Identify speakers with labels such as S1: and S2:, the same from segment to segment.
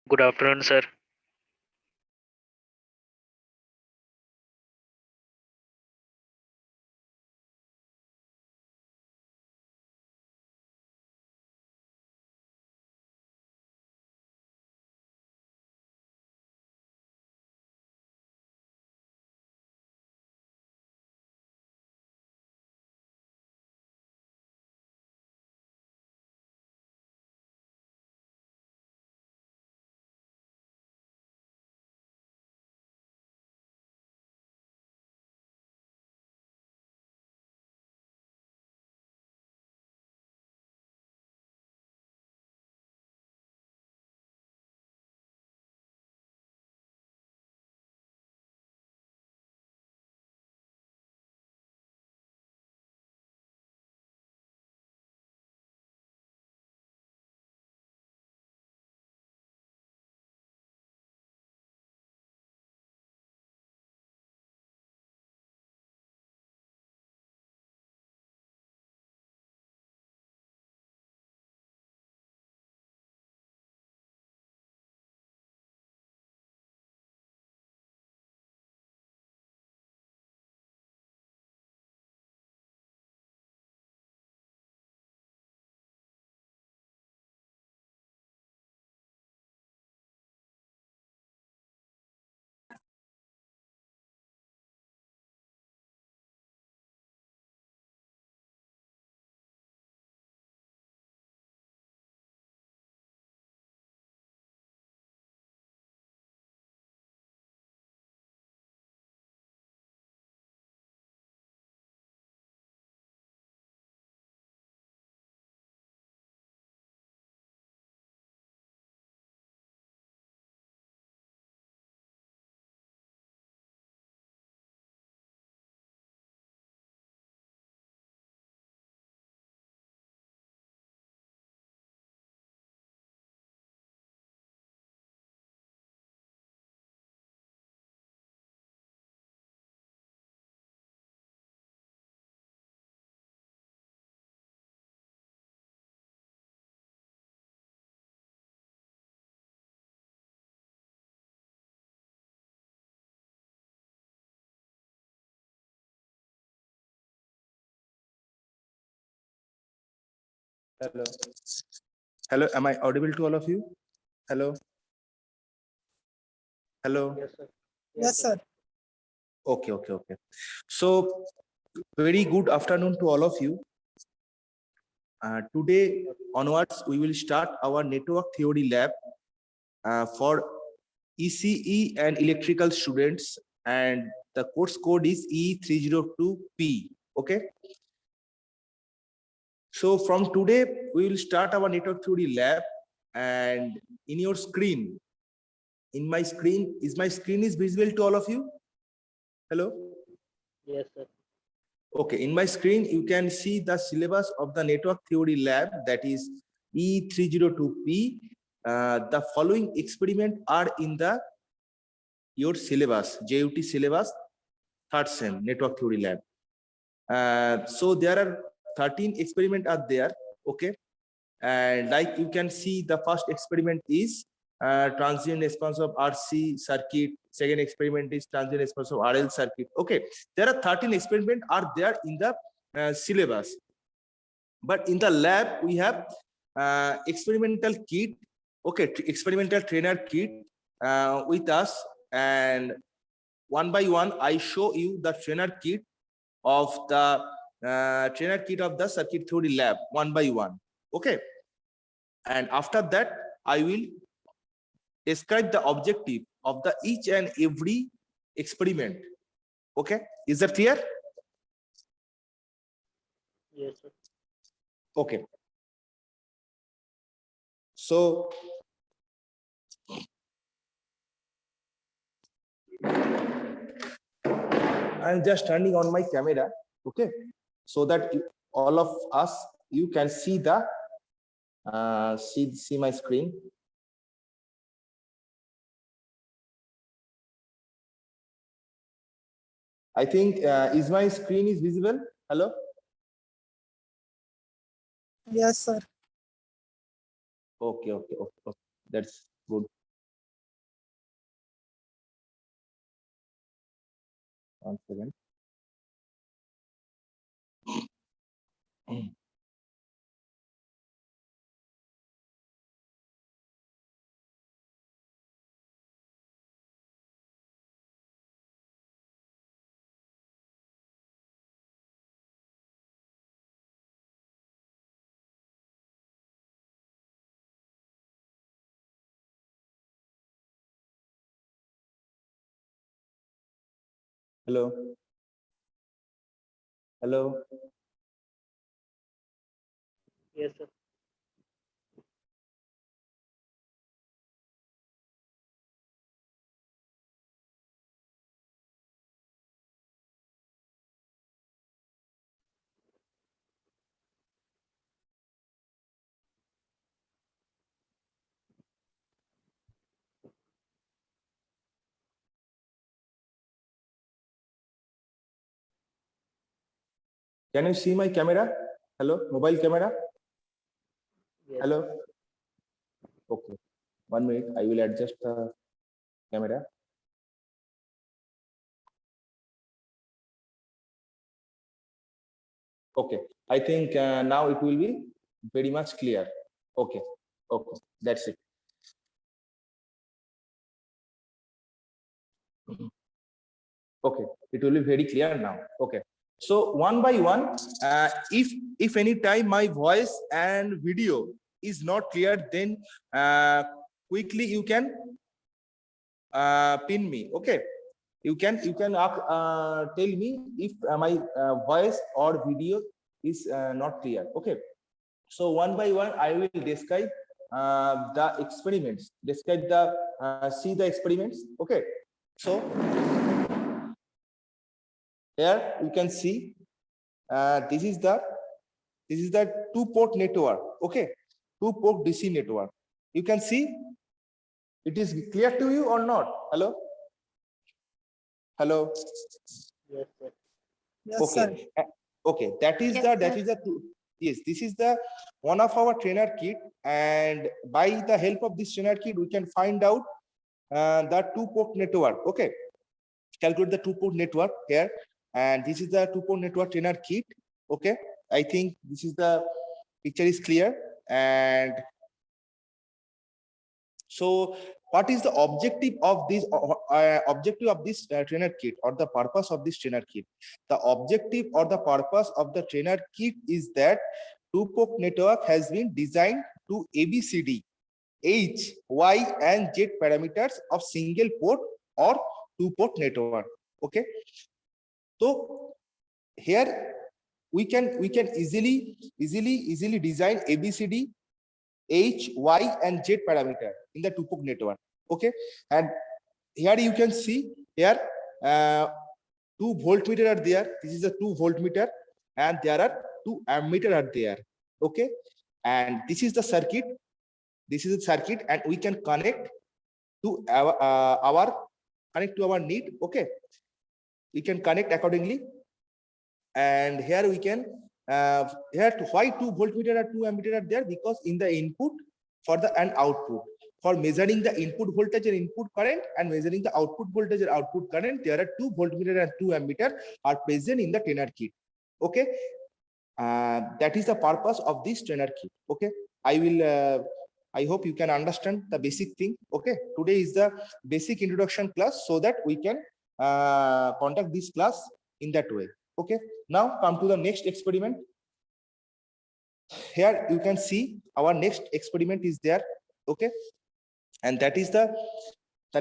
S1: Good afternoon, sir.
S2: Hello. Hello. Am I audible to all of you? Hello. Hello.
S1: Yes, sir.
S3: Yes, sir.
S2: Okay. Okay. Okay. So, very good afternoon to all of you. Today onwards, we will start our network theory lab for ECE and electrical students, and the course code is E302P. Okay. So from today, we will start our network theory lab, and in your screen, in my screen, is my screen is visible to all of you? Hello?
S1: Yes, sir.
S2: Okay, in my screen, you can see the syllabus of the network theory lab, that is E302P. The following experiment are in the your syllabus, JUT syllabus, third sem network theory lab. So there are 13 experiments are there. Okay, and like you can see, the first experiment is transient response of RC circuit. Second experiment is transient response of RL circuit. Okay, there are 13 experiments are there in the syllabus, but in the lab we have experimental kit. Okay, experimental trainer kit with us, and one by one I show you the trainer kit of the circuit theory lab one by one. Okay, and after that I will describe the objective of the each and every experiment. Okay, is that clear?
S1: Yes, sir.
S2: Okay, so I'm just turning on my camera, okay, so that all of us, you can see the see my screen. I think is my screen is visible? Hello?
S3: Yes, sir.
S2: Okay, okay, okay, okay. That's good. One second. Hello. Hello.
S1: Yes, sir.
S2: Can you see my camera? Hello, mobile camera.
S1: Yes.
S2: Hello. Okay. 1 minute. I will adjust the camera. Okay. I think now it will be very much clear. Okay. Okay. That's it. Okay. It will be very clear now. Okay. So one by one, if any time my voice and video is not clear, then quickly you can pin me. Okay. You can tell me if my voice or video is not clear. Okay. So one by one, I will describe the experiments. Describe the see the experiments. Okay. So here you can see this is the two-port network. Okay, two-port DC network. You can see it is clear to you or not? Hello. Hello.
S1: Yes, sir.
S3: Yes,
S2: Okay. Okay. That is the two. Yes, this is the one of our trainer kit, and by the help of this trainer kit, we can find out the two-port network. Okay, calculate the two-port network here, and this is the two-port network trainer kit. Okay, I think this is the picture is clear. And so what is the objective of this trainer kit, or the purpose of this trainer kit? The objective or the purpose of the trainer kit is that two-port network has been designed to ABCD, H, Y, and Z parameters of single port or two-port network. Okay, so here we can easily design ABCD, H, Y, and Z parameter in the two-port network. Okay, and here you can see here 2 voltmeter are there. This is a 2 voltmeter, and there are 2 ammeter are there. Okay, and this is the circuit. This is the circuit, and we can connect to our need. Okay, we can connect accordingly, and here we can here why 2 voltmeter or 2 ammeter are there? Because in the input for the and output, for measuring the input voltage and input current, and measuring the output voltage and output current, there are 2 voltmeter and 2 ammeter are present in the trainer kit. Okay, that is the purpose of this trainer kit. Okay, I hope you can understand the basic thing. Okay, today is the basic introduction class, so that we can conduct this class in that way. Okay, now come to the next experiment. Here you can see our next experiment is there. Okay, and that is the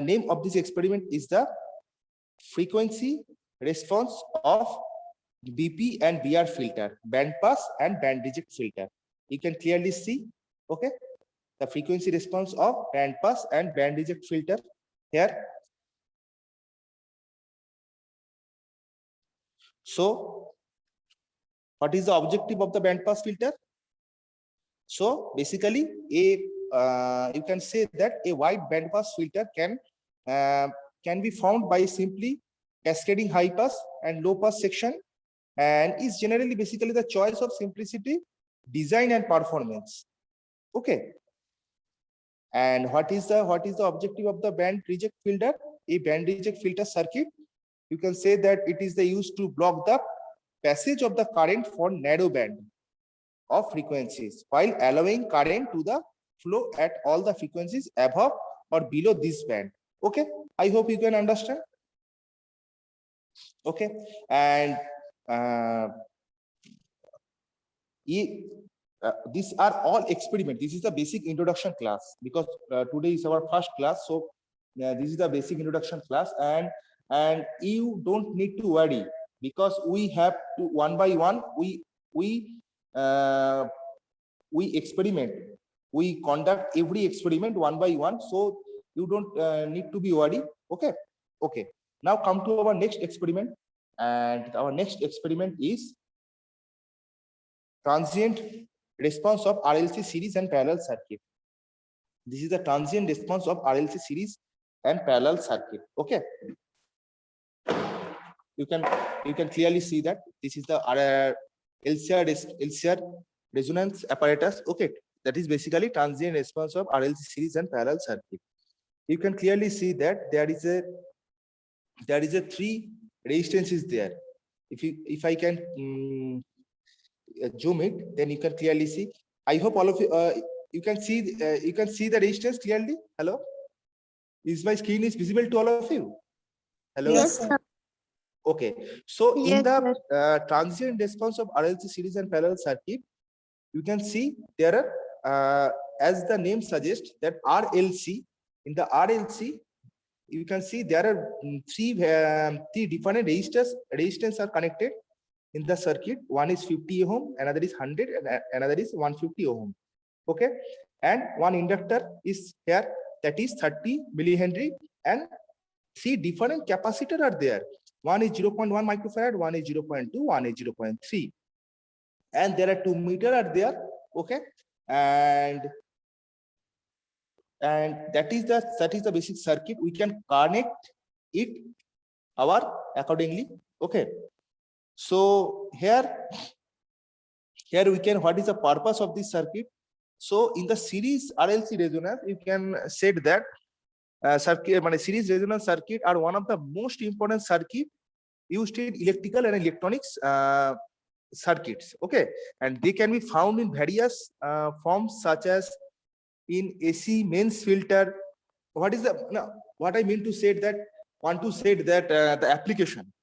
S2: name of this experiment is the frequency response of BP and BR filter, band pass and band reject filter. You can clearly see, okay, the frequency response of band pass and band reject filter here. So what is the objective of the band pass filter? So basically you can say that a wide band pass filter can be found by simply cascading high pass and low pass section, and is generally basically the choice of simplicity, design, and performance. Okay, and what is the objective of the band reject filter? A band reject filter circuit you can say that it is the used to block the passage of the current for narrow band of frequencies while allowing current to the flow at all the frequencies above or below this band. Okay, I hope you can understand. Okay, and these are all experiment. This is the basic introduction class because today is our first class. So this is the basic introduction class, and you don't need to worry because we have to one by one we experiment. We conduct every experiment one by one, so you don't need to be worried. Okay, okay. Now come to our next experiment, and our next experiment is transient response of RLC series and parallel circuit. This is the transient response of RLC series and parallel circuit. Okay, you can clearly see that this is the LCR resonance apparatus. Okay, that is basically transient response of RLC series and parallel circuit. You can clearly see that there is a three resistances there. If I can zoom it, then you can clearly see. I hope all of you can see the resistance clearly. Hello, is my screen is visible to all of you? Hello.
S3: Yes, sir.
S2: Okay, so in
S3: Yes,
S2: the transient response of RLC series and parallel circuit, you can see there are as the name suggests that RLC. In the RLC, you can see there are three different resistors are connected in the circuit. One is 50 ohm, another is 100, and another is 150 ohm. Okay, and one inductor is here, that is 30 millihenry, and three different capacitor are there. One is 0.1 microfarad, one is 0.2, one is 0.3, and there are 2 meter are there. Okay, and that is the basic circuit. We can connect it accordingly. Okay, so here we can, what is the purpose of this circuit? So in the series RLC resonance, you can say that series resonance circuit are one of the most important circuit used in electrical and electronics circuits. Okay, and they can be found in various forms such as in AC mains filter. What I mean to say that the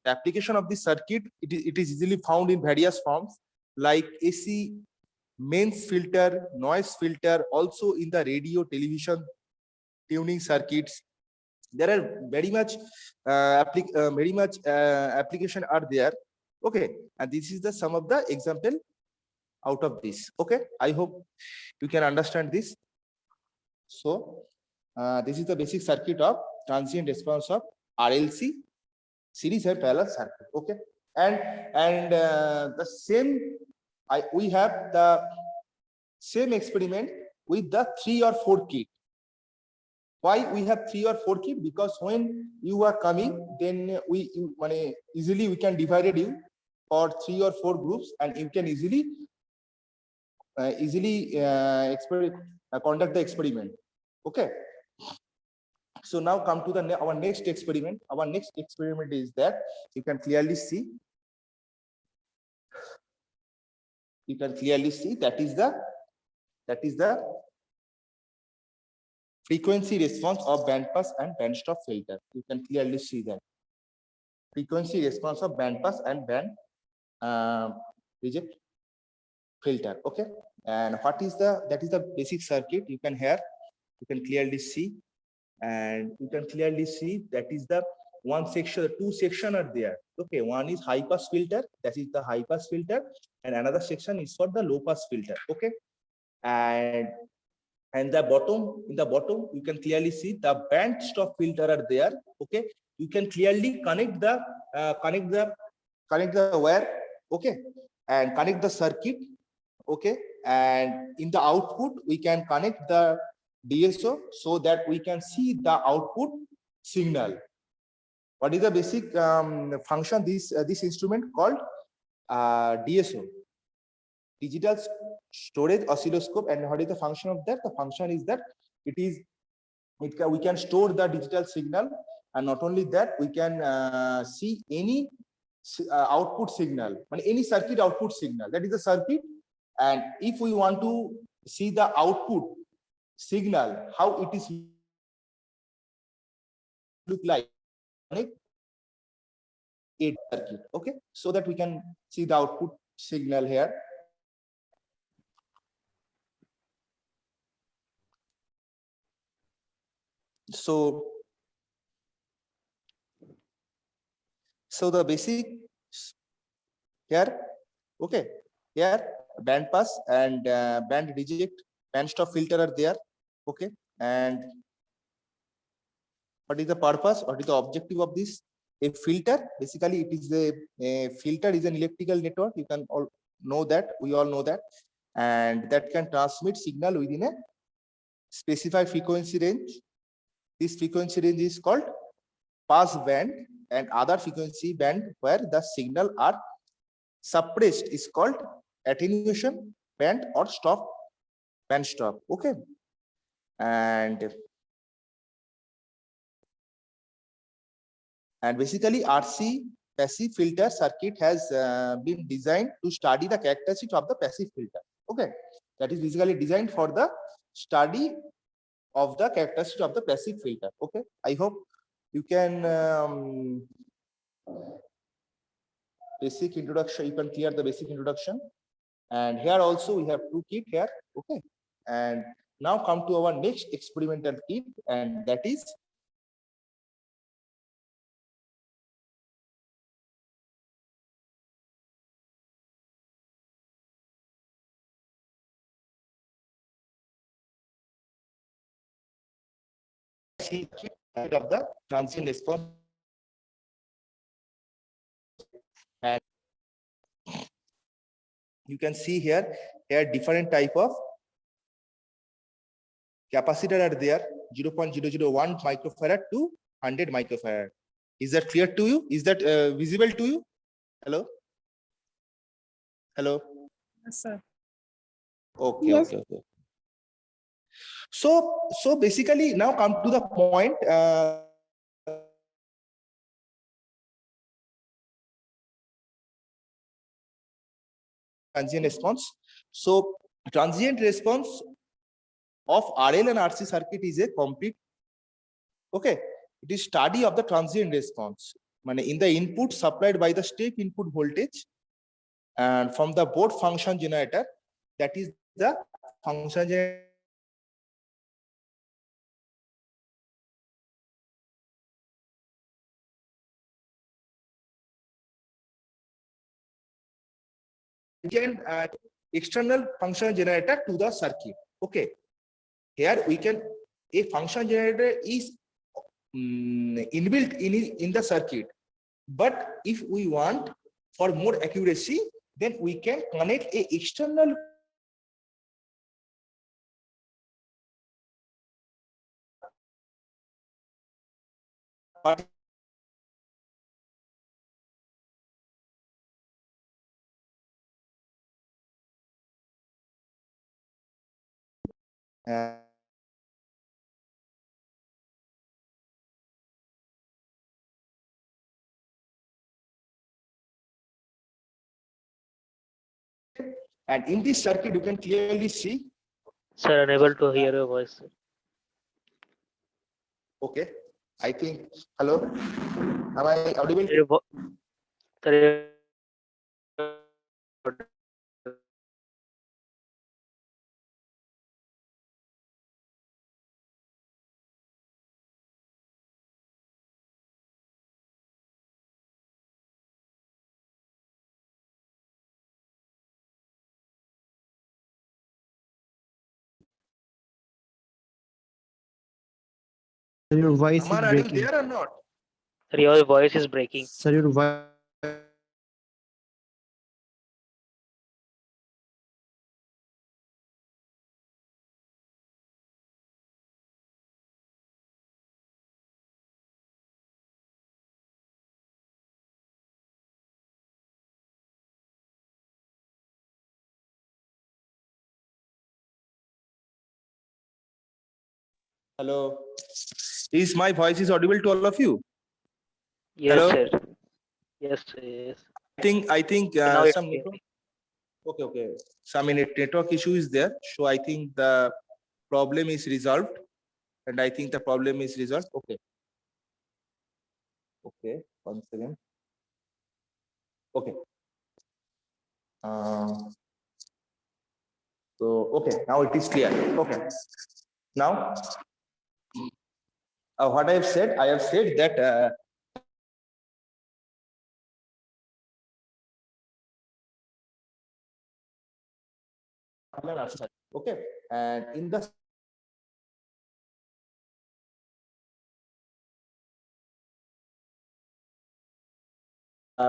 S2: application of this circuit, it is easily found in various forms like AC mains filter, noise filter, also in the radio, television tuning circuits. There are very much application are there. Okay, and this is the some of the example out of this. Okay, I hope you can understand this. So this is the basic circuit of transient response of RLC series and parallel circuit. Okay, and the same we have the same experiment with the 3 or 4 kit. Why we have 3 or 4 kit? Because when you are coming, then easily we can divide you for 3 or 4 groups, and you can easily conduct the experiment. Okay, so now come to our next experiment. Our next experiment is that you can clearly see that is the frequency response of band pass and band stop filter. You can clearly see that frequency response of band pass and band reject filter. Okay, and that is the basic circuit. You can clearly see, and you can clearly see that is the one section, 2 section are there. Okay, one is high pass filter, that is the high pass filter, and another section is for the low pass filter. Okay, and in the bottom you can clearly see the band stop filter are there. Okay, you can clearly connect the wire. Okay, and connect the circuit. Okay, and in the output we can connect the DSO so that we can see the output signal. What is the basic function this instrument called DSO, digital storage oscilloscope? And what is the function of that? The function is that we can store the digital signal and not only that, we can see any output signal, any circuit output signal. That is the circuit. And if we want to see the output signal, how it is look like a circuit, okay, so that we can see the output signal here. So the basic here, okay, here band pass and band reject, band stop filter are there, okay. And what is the purpose, what is the objective of this? A filter, basically it is a filter is an electrical network, you can all know that, we all know that, and that can transmit signal within a specified frequency range. This frequency range is called pass band, and other frequency band where the signal are suppressed is called attenuation band or stop band stop, okay. And basically RC passive filter circuit has been designed to study the characteristics of the passive filter, okay. That is basically designed for the study of the characteristics of the passive filter, okay. I hope you can basic introduction, you can clear the basic introduction. And here also we have two kit here, okay. And now come to our next experimental kit, and that is of the transient response. And you can see here different type of capacitor are there, 0.001 microfarad to 100 microfarad. Is that clear to you? Is that visible to you? Hello? Hello?
S3: Yes, sir.
S2: Okay,
S3: Yes.
S2: okay. So basically now come to the point. Transient response. So transient response of RL and RC circuit is a complete, okay, it is study of the transient response in the input supplied by the step input voltage and from the board function generator, that is the function generator external function generator to the circuit, okay. Here we can, a function generator is inbuilt in the circuit, but if we want for more accuracy, then we can connect a external and in this circuit you can clearly see.
S1: Sir, unable to hear your voice, sir.
S2: Okay, I think, hello, am I audible?
S1: Sir,
S4: Your voice is
S2: Amar, are you
S4: breaking.
S2: there or not?
S1: Sir, your voice is breaking.
S4: Sir, your voice.
S2: Hello, is my voice is audible to all of you?
S1: Yes,
S2: Hello?
S1: sir. Yes, sir, yes.
S2: I think
S1: Now it's
S2: some
S1: clear.
S2: network. Okay. Some network issue is there. So I think the problem is resolved, and I think the problem is resolved. Okay. Okay. Once again. Okay. So okay, now it is clear. Okay. Now, what I have said that okay, and in the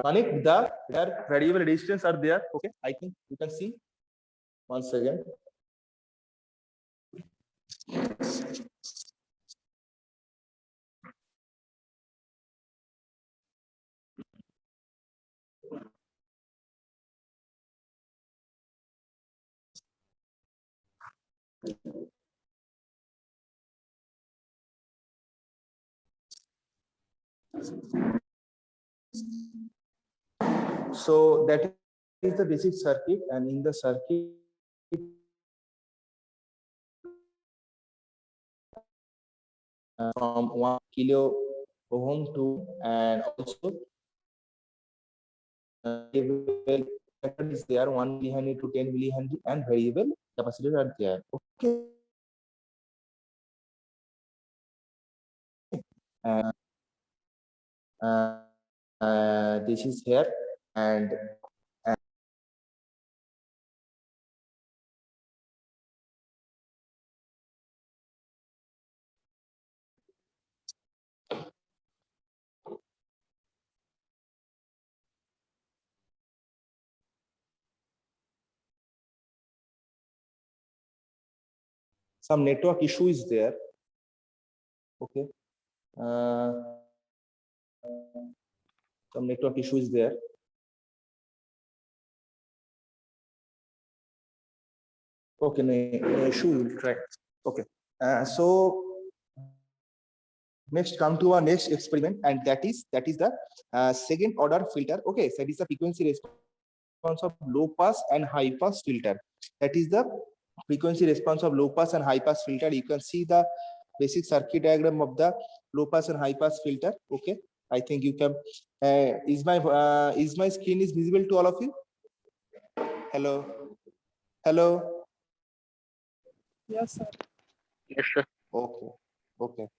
S2: connect the their variable resistance are there. Okay, I think you can see once again. So that is the basic circuit, and in the circuit from 1 kilo ohm to, and also is there 1 millihenry to 10 millihenry, and variable capacitors are there. Okay. Uh, this is here, and some network issue is there. Okay. Some network issue is there. Okay, no issue, we will try. Okay. So next come to our next experiment, and that is the second order filter. Okay, so that is the frequency response of low pass and high pass filter. That is the frequency response of low pass and high pass filter. You can see the basic circuit diagram of the low pass and high pass filter. Okay, I think you can. Is my screen is visible to all of you? Hello, hello.
S3: Yes, sir.
S1: Yes, sir.
S2: Okay, okay,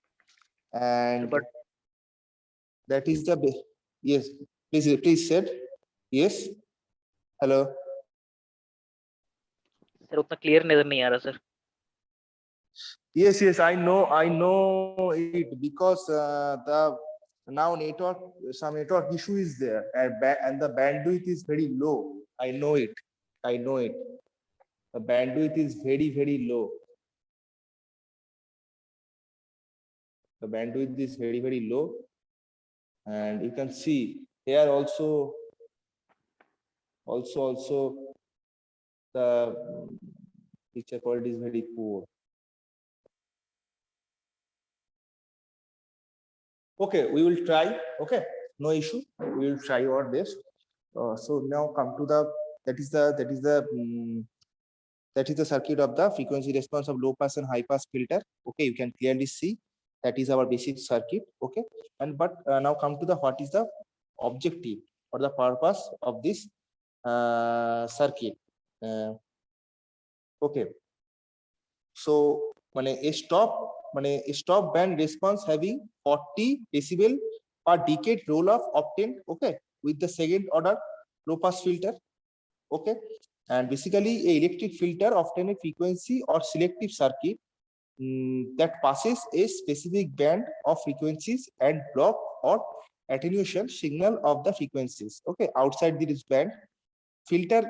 S2: and
S1: But
S2: that is the yes. Please said yes. Hello.
S1: sir, उतना clear नजर नहीं आ रहा sir.
S2: Yes, I know it, because the now some network issue is there, and the bandwidth is very low. I know it. The bandwidth is very low. The bandwidth is very low, and you can see here also the picture quality is very poor. Okay, we will try. Okay, no issue. We will try our best. So now come to the that is the circuit of the frequency response of low pass and high pass filter. Okay, you can clearly see that is our basic circuit. Okay, and but now come to the what is the objective or the purpose of this circuit. Okay, so a stop band response having 40 decibel per decade roll off obtained, okay, with the second order low pass filter. Okay, and basically a electric filter often a frequency or selective circuit that passes a specific band of frequencies and block or attenuation signal of the frequencies, okay, outside this band. Filter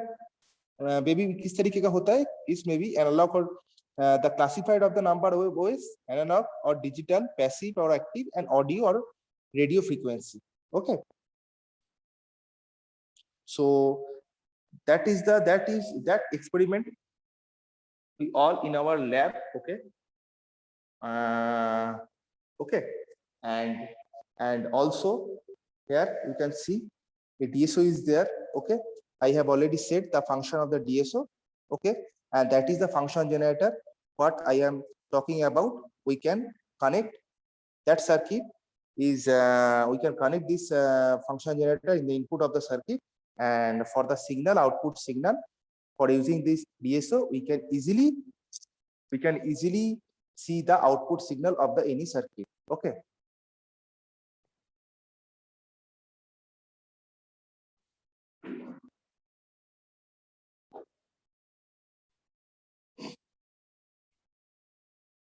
S2: maybe किस तरीके का होता है, is maybe analog or the classified of the number of waves, analog or digital, passive or active, and audio or radio frequency. Okay, so that experiment we all in our lab. Okay, okay, and also Here you can see a DSO is there. Okay, I have already said the function of the DSO. Okay, and that is the function generator. What I am talking about, we can connect that circuit is we can connect this function generator in the input of the circuit, and for the signal output signal, for using this DSO, we can easily see the output signal of the any circuit. Okay.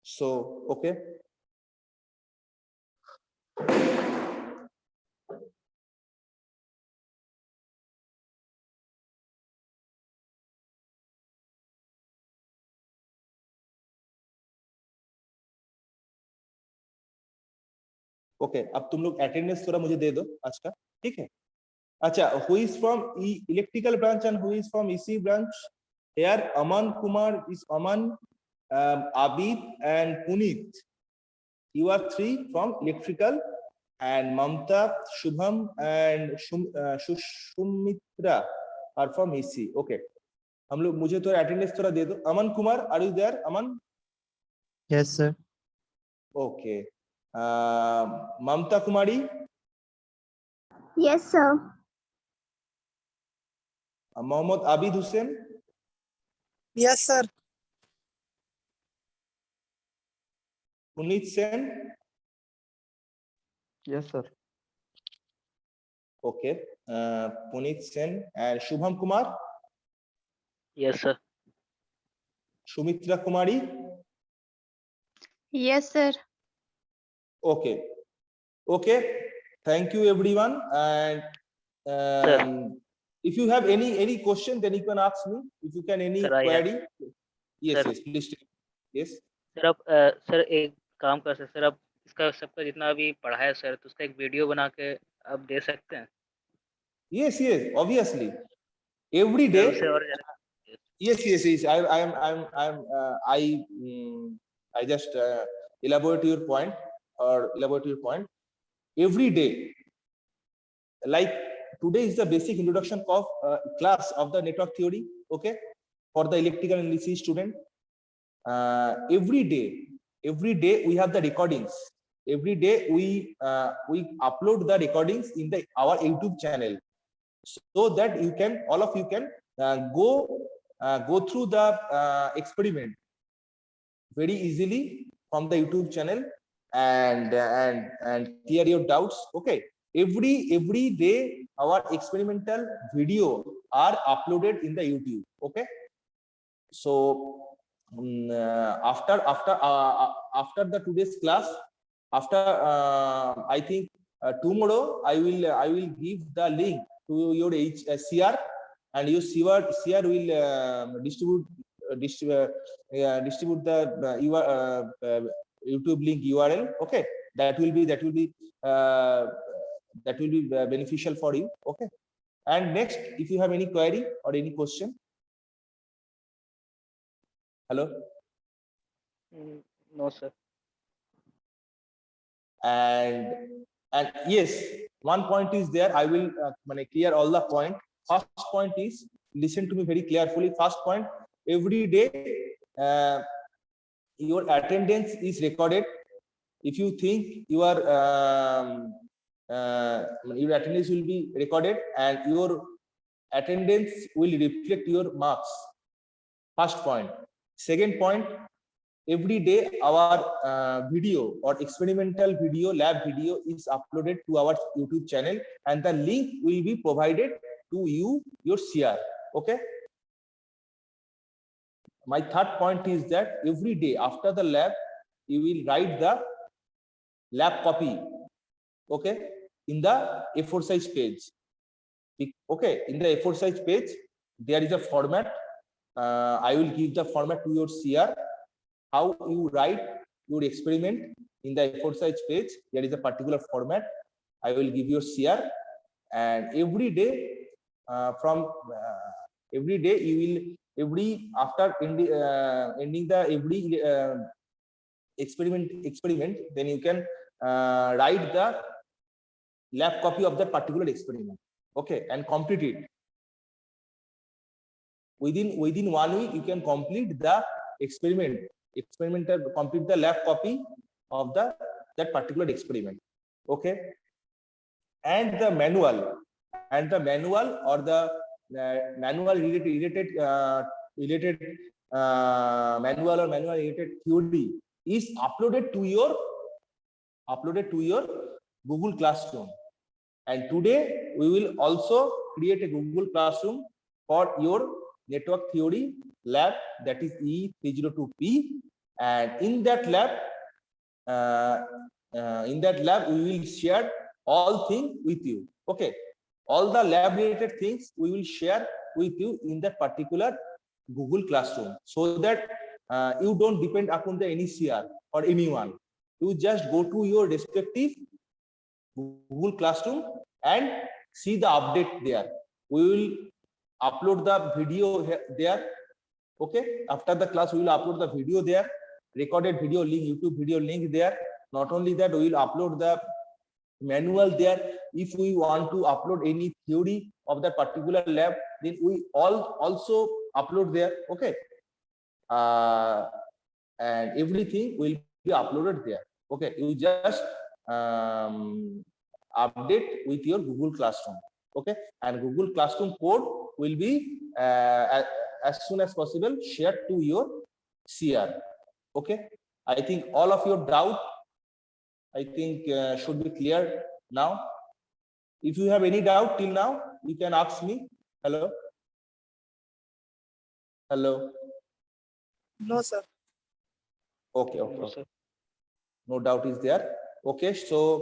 S2: So, okay. Okay अब तुम लोग attendance थोड़ा मुझे दे दो आज का, ठीक है? अच्छा, who is from electrical branch and who is from EC branch? Here Aman Kumar is Aman, Abid and Puneet. You are three from electrical, and Mamta, Shubham and Shumitra are from EC. Okay. हम लोग मुझे थोड़ा attendance थोड़ा दे दो. Aman Kumar, are you there? Aman?
S4: Yes, sir.
S2: Okay. Mamta Kumari?
S5: Yes, sir.
S2: Mohammad Abid Hussain?
S3: Yes, sir.
S2: Puneet Sen?
S4: Yes, sir.
S2: Okay. Puneet Sen and Shubham Kumar?
S1: Yes, sir.
S2: Shumitra Kumari?
S5: Yes, sir.
S2: Okay. Okay. Thank you, everyone. And if you have any question, then you can ask me. If you can any
S1: Sir, I have-
S2: query. Yes,
S1: Sir.
S2: yes, please. Yes.
S1: Sir आप sir एक काम कर सकते sir, आप इसका सबका जितना अभी पढ़ा है सर, तो उसका एक वीडियो बना के आप दे सकते हैं
S2: Yes, yes, obviously. Every
S1: sir,
S2: day.
S1: उससे और ज़्यादा-
S2: Yes. I just elaborate your point. Every day, like today is the basic introduction of class of the network theory. Okay, for the electrical and EC student. Every day we have the recordings. Every day we upload the recordings in our YouTube channel, so that you can all of you can go through the experiment very easily from the YouTube channel and clear your doubts. Okay, every day our experimental video are uploaded in the YouTube. Okay, so after the today's class, after I think tomorrow I will give the link to your CR, and your CR will distribute the YouTube link URL. Okay, that will be beneficial for you. Okay, and next, if you have any query or any question. Hello.
S1: No sir.
S2: And yes, one point is there. I will clear all the point. First point is, listen to me very carefully. First point, every day your attendance is recorded. If you think your attendance will be recorded, and your attendance will reflect your marks. First point. Second point, every day our video or experimental video, lab video is uploaded to our YouTube channel, and the link will be provided to you, your CR. Okay. My third point is that every day after the lab, you will write the lab copy. Okay, in the A4 size page. Okay, in the A4 size page, there is a format. I will give the format to your CR. How you write your experiment in the A4 size page, there is a particular format. I will give your CR, and every day every day you will after ending the every experiment, then you can write the lab copy of that particular experiment. Okay, and complete it. Within 1 week, you can complete the experimental complete the lab copy of that particular experiment. Okay, and the manual or the manual related manual or manual related theory is uploaded to your Google Classroom. And today we will also create a Google Classroom for your network theory lab, that is E302P, and in that lab we will share all things with you. Okay, all the lab related things we will share with you in that particular Google Classroom, so that you don't depend upon the NECR or anyone. You just go to your respective Google Classroom and see the update there. We will upload the video there. Okay, after the class we will upload the video there, recorded video link, YouTube video link there. Not only that, we will upload the manual there. If we want to upload any theory of that particular lab, then we also upload there. Okay, and everything will be uploaded there. Okay, you just update with your Google Classroom. Okay, and Google Classroom code will be as soon as possible shared to your CR. Okay, I think all of your doubt should be clear now. If you have any doubt till now, you can ask me. Hello.
S3: No, sir.
S2: Okay.
S1: No, sir.
S2: No doubt is there. Okay, so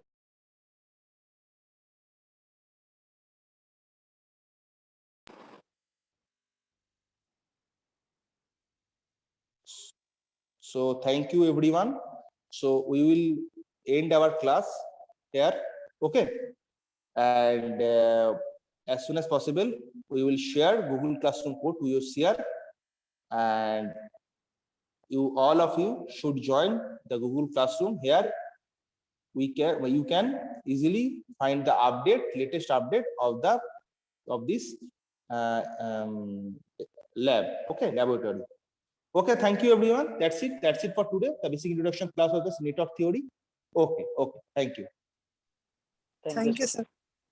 S2: thank you everyone. So we will end our class here. Okay, and as soon as possible we will share Google Classroom code to your CR, and all of you should join the Google Classroom. Here you can easily find the latest update of this lab. Okay, laboratory. Okay, thank you everyone. That's it for today, the basic introduction class of this network theory. Okay, thank you.
S3: Thank you, sir.